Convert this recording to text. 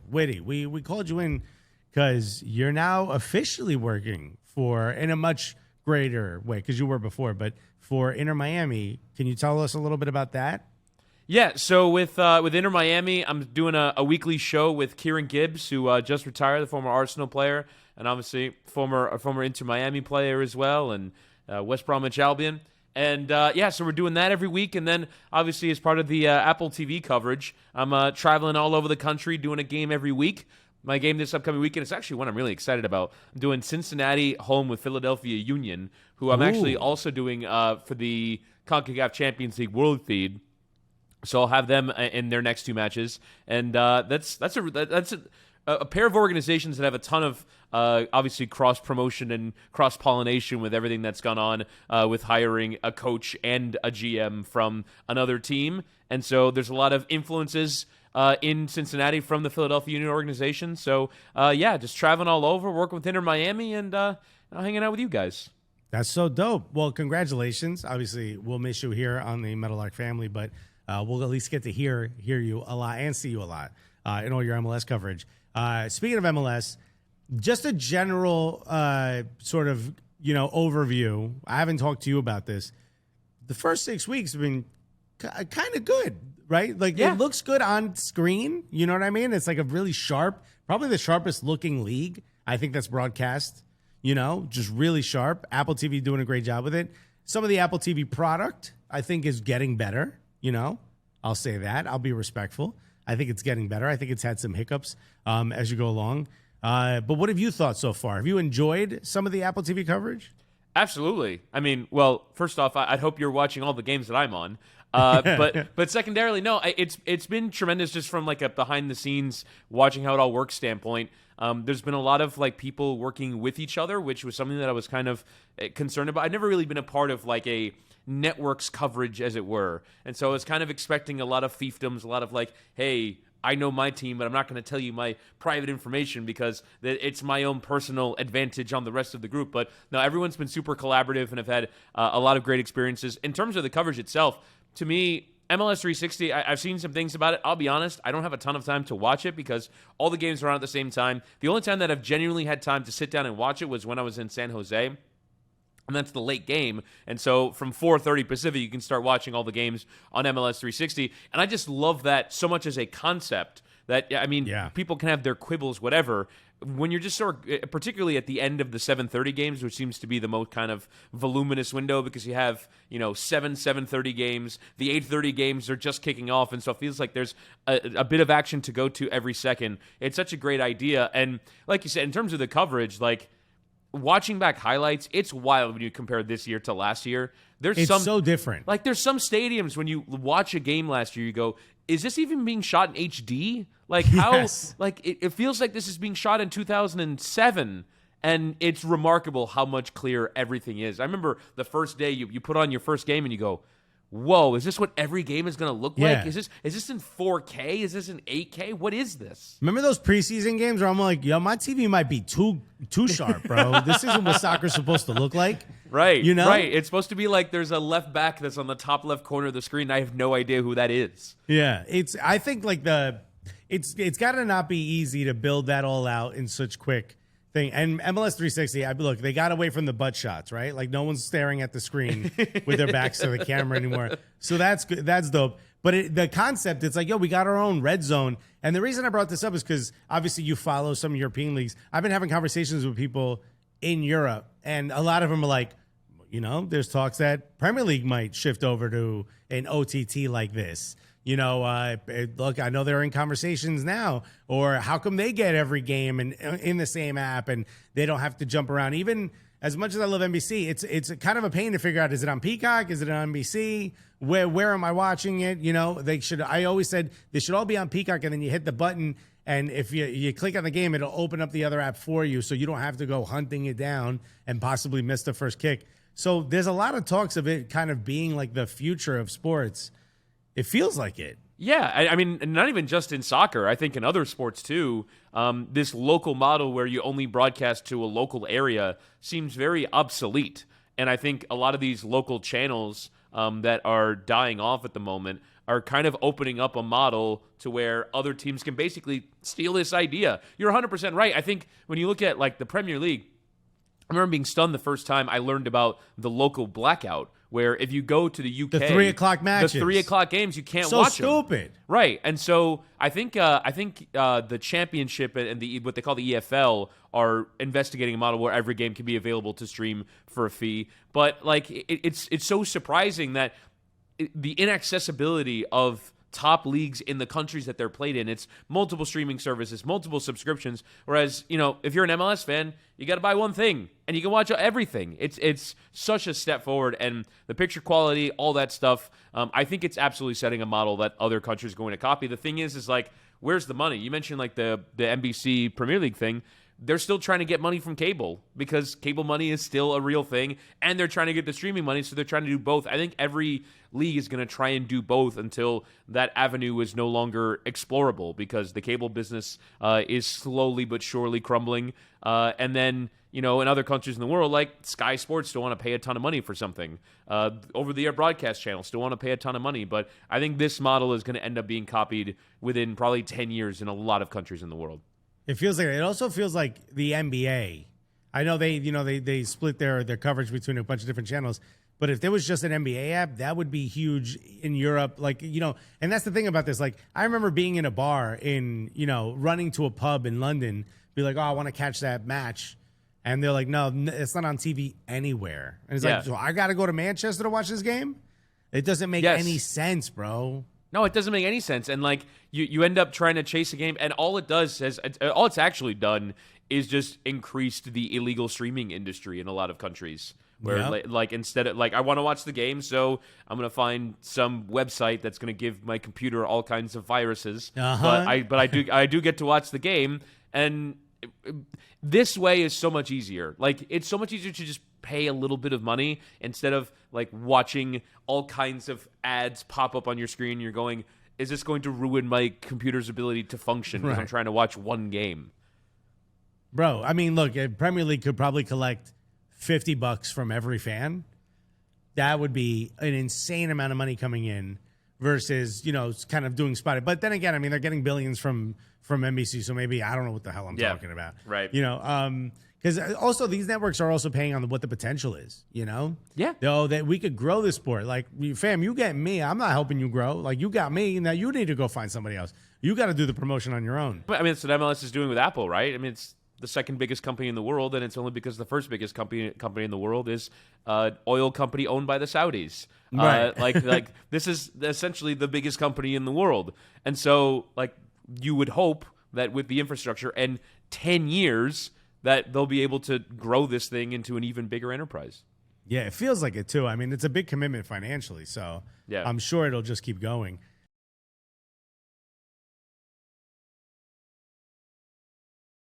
Witty, we called you in because you're now officially working for, in a much greater way, because you were before, but for Inter Miami. Can you tell us a little bit about that? Yeah, so with Inter Miami, I'm doing a weekly show with Kieran Gibbs, who just retired, the former Arsenal player, and obviously a former Inter Miami player as well, and West Bromwich Albion. And so we're doing that every week, and then obviously as part of the Apple TV coverage, I'm traveling all over the country doing a game every week. My game this upcoming weekend is actually one I'm really excited about. I'm doing Cincinnati home with Philadelphia Union, who I'm actually also doing for the CONCACAF Champions League World Feed. So I'll have them in their next two matches, and that's a pair of organizations that have a ton of obviously cross promotion and cross pollination with everything that's gone on with hiring a coach and a GM from another team, and so there's a lot of influences in Cincinnati from the Philadelphia Union organization. So just traveling all over, working with Inter Miami, and hanging out with you guys. That's so dope. Well, congratulations. Obviously, we'll miss you here on the Meadowlark family, but we'll at least get to hear you a lot and see you a lot in all your MLS coverage. Speaking of MLS, just a general sort of overview. I haven't talked to you about this. The first 6 weeks have been kind of good, right? Like It looks good on screen. You know what I mean? It's like a really sharp, probably the sharpest looking league. I think that's broadcast. Just really sharp. Apple TV doing a great job with it. Some of the Apple TV product, I think, is getting better. I'll say that. I'll be respectful. I think it's getting better. I think it's had some hiccups as you go along. But what have you thought so far? Have you enjoyed some of the Apple TV coverage? Absolutely. I mean, well, first off, I hope you're watching all the games that I'm on. But secondarily, no, it's been tremendous just from like a behind the scenes watching how it all works standpoint. There's been a lot of like people working with each other, which was something that I was kind of concerned about. I've never really been a part of like a network's coverage, as it were. And so I was kind of expecting a lot of fiefdoms, a lot of like, hey, I know my team, but I'm not going to tell you my private information because it's my own personal advantage on the rest of the group. But no, everyone's been super collaborative and have had a lot of great experiences. In terms of the coverage itself, to me, MLS 360, I've seen some things about it. I'll be honest, I don't have a ton of time to watch it because all the games are on at the same time. The only time that I've genuinely had time to sit down and watch it was when I was in San Jose. And that's the late game. And so from 4:30 Pacific, you can start watching all the games on MLS 360. And I just love that so much as a concept that, people can have their quibbles, whatever. When you're just sort of, particularly at the end of the 7:30 games, which seems to be the most kind of voluminous window because you have, 7:30 games. The 8:30 games are just kicking off. And so it feels like there's a bit of action to go to every second. It's such a great idea. And like you said, in terms of the coverage, like, watching back highlights, it's wild when you compare this year to last year. It's so different. Like, there's some stadiums when you watch a game last year, you go, is this even being shot in HD? Like, how? Yes. Like, it feels like this is being shot in 2007, and it's remarkable how much clearer everything is. I remember the first day you put on your first game and you go, whoa, is this what every game is going to look like? Is this in 4K? Is this in 8K? What is this? Remember those preseason games where I'm like, yo, my TV might be too sharp, bro. This isn't what soccer's supposed to look like. Right, right. It's supposed to be like there's a left back that's on the top left corner of the screen. I have no idea who that is. Yeah, I think like it's got to not be easy to build that all out in such quick thing. And MLS 360, look, they got away from the butt shots, right? Like no one's staring at the screen with their backs to the camera anymore. So that's good. That's dope. But the concept, it's like, yo, we got our own red zone. And the reason I brought this up is because obviously you follow some European leagues. I've been having conversations with people in Europe, and a lot of them are like, there's talks that Premier League might shift over to an OTT like this. Look, I know they're in conversations now, or how come they get every game in the same app and they don't have to jump around? Even as much as I love NBC, it's kind of a pain to figure out, is it on Peacock? Is it on NBC? Where am I watching it? I always said they should all be on Peacock, and then you hit the button, and if you click on the game, it'll open up the other app for you, so you don't have to go hunting it down and possibly miss the first kick. So there's a lot of talks of it kind of being like the future of sports. It feels like it. Yeah, I mean, not even just in soccer. I think in other sports too, this local model where you only broadcast to a local area seems very obsolete. And I think a lot of these local channels that are dying off at the moment are kind of opening up a model to where other teams can basically steal this idea. You're 100% right. I think when you look at like the Premier League, I remember being stunned the first time I learned about the local blackout, where if you go to the UK, the 3 o'clock matches, the 3 o'clock games, you can't so watch them. stupid, right? And so I think the championship and the what they call the EFL are investigating a model where every game can be available to stream for a fee. But like it's so surprising that the inaccessibility of top leagues in the countries that they're played in. It's multiple streaming services, multiple subscriptions. Whereas, if you're an MLS fan, you got to buy one thing and you can watch everything. It's such a step forward, and the picture quality, all that stuff. I think it's absolutely setting a model that other countries are going to copy. The thing is like, where's the money? You mentioned like the NBC Premier League thing. They're still trying to get money from cable because cable money is still a real thing, and they're trying to get the streaming money, so they're trying to do both. I think every league is going to try and do both until that avenue is no longer explorable because the cable business is slowly but surely crumbling. And then, in other countries in the world, like Sky Sports still want to pay a ton of money for something. Over-the-air broadcast channels still want to pay a ton of money. But I think this model is going to end up being copied within probably 10 years in a lot of countries in the world. It also feels like the NBA. I know they split their coverage between a bunch of different channels, but if there was just an NBA app, that would be huge in Europe. Like, and that's the thing about this. Like, I remember being in a bar running to a pub in London, be like, oh, I want to catch that match. And they're like, no, it's not on TV anywhere. And it's like, so I got to go to Manchester to watch this game? It doesn't make any sense, bro. No, it doesn't make any sense. And like you end up trying to chase a game, and all it's actually done is just increased the illegal streaming industry in a lot of countries. Where like instead of like I want to watch the game, so I'm gonna find some website that's gonna give my computer all kinds of viruses. But I do get to watch the game, and this way is so much easier. Like it's so much easier to just pay a little bit of money instead of like watching all kinds of ads pop up on your screen. You're going, is this going to ruin my computer's ability to function because I'm trying to watch one game? Bro, I mean, look, Premier League could probably collect $50 from every fan. That would be an insane amount of money coming in versus, kind of doing spotted. But then again, I mean, they're getting billions from NBC, so maybe I don't know what the hell I'm talking about. Right. Because also these networks are also paying on what the potential is, Yeah. Though that we could grow this sport. Like, fam, you get me. I'm not helping you grow. Like, you got me. Now you need to go find somebody else. You got to do the promotion on your own. But I mean, it's what MLS is doing with Apple, right? I mean, it's the second biggest company in the world, and it's only because the first biggest company in the world is oil company owned by the Saudis. Right. Like this is essentially the biggest company in the world, and so like you would hope that with the infrastructure and 10 years that they'll be able to grow this thing into an even bigger enterprise. Yeah, it feels like it too. I mean, it's a big commitment financially, so I'm sure it'll just keep going.